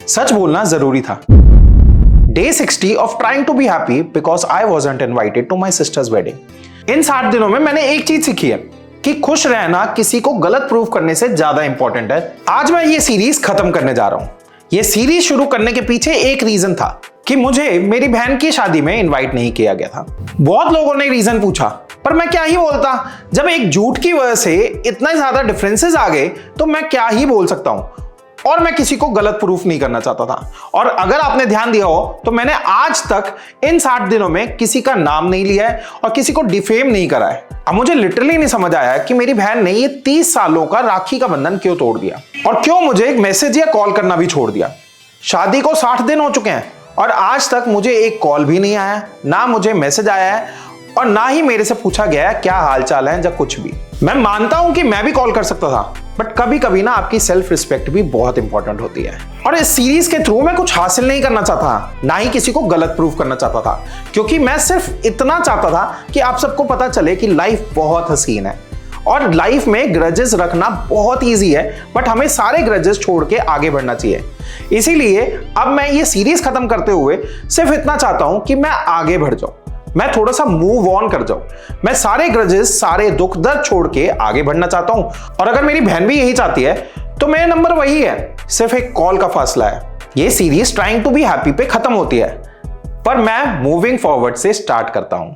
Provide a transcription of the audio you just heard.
सच बोलना जरूरी था। Day 60 of trying to be happy because I wasn't invited to my sister's wedding. इन 60 दिनों में मैंने एक चीज सीखी है कि खुश रहना किसी को गलत प्रूव करने से ज्यादा इंपॉर्टेंट है। आज मैं ये सीरीज खत्म करने जा रहा हूं। ये सीरीज शुरू करने के पीछे एक रीजन था कि मुझे मेरी बहन की शादी में इनवाइट नहीं किया गया था। बहुत लोगों ने रीजन पूछा, पर मैं क्या ही बोलता। जब एक झूठ की वजह से इतना ज्यादा डिफरेंसेस आ गए तो मैं क्या ही बोल सकता हूं, और मैं किसी को गलत प्रूफ नहीं करना चाहता था। और अगर आपने ध्यान दिया हो तो मैंने आज तक इन 60 दिनों में किसी का नाम नहीं लिया है और किसी को डिफेम नहीं करा है। अब मुझे लिटरली नहीं समझ आया कि मेरी बहन ने ये 30 सालों का राखी का बंधन क्यों तोड़ दिया और क्यों मुझे एक मैसेज या कॉल करना भी छोड़ दिया। शादी को 60 दिन हो चुके हैं और आज तक मुझे एक कॉल भी नहीं आया, ना मुझे मैसेज आया है और ना ही मेरे से पूछा गया है क्या हाल चाल है या कुछ भी। मैं मानता हूं कि मैं भी कॉल कर सकता था, बट कभी कभी ना आपकी सेल्फ रिस्पेक्ट भी बहुत इंपॉर्टेंट होती है। और इस सीरीज के थ्रू मैं कुछ हासिल नहीं करना चाहता, ना ही किसी को गलत प्रूफ करना चाहता था, क्योंकि मैं सिर्फ इतना चाहता था कि आप सबको पता चले कि लाइफ बहुत हसीन है और लाइफ में ग्रजेस रखना बहुत ईजी है, बट हमें सारे ग्रजेस छोड़ के आगे बढ़ना चाहिए। इसीलिए अब मैं ये सीरीज खत्म करते हुए सिर्फ इतना चाहता हूं कि मैं आगे बढ़ जाऊं, मैं थोड़ा सा मूव ऑन कर जाऊं। मैं सारे ग्रजेस, सारे दुख दर्द छोड़ के आगे बढ़ना चाहता हूं। और अगर मेरी बहन भी यही चाहती है तो मेरा नंबर वही है, सिर्फ एक कॉल का फासला है। ये series trying to be happy पे खत्म होती है, पर मैं मूविंग फॉरवर्ड से स्टार्ट करता हूं।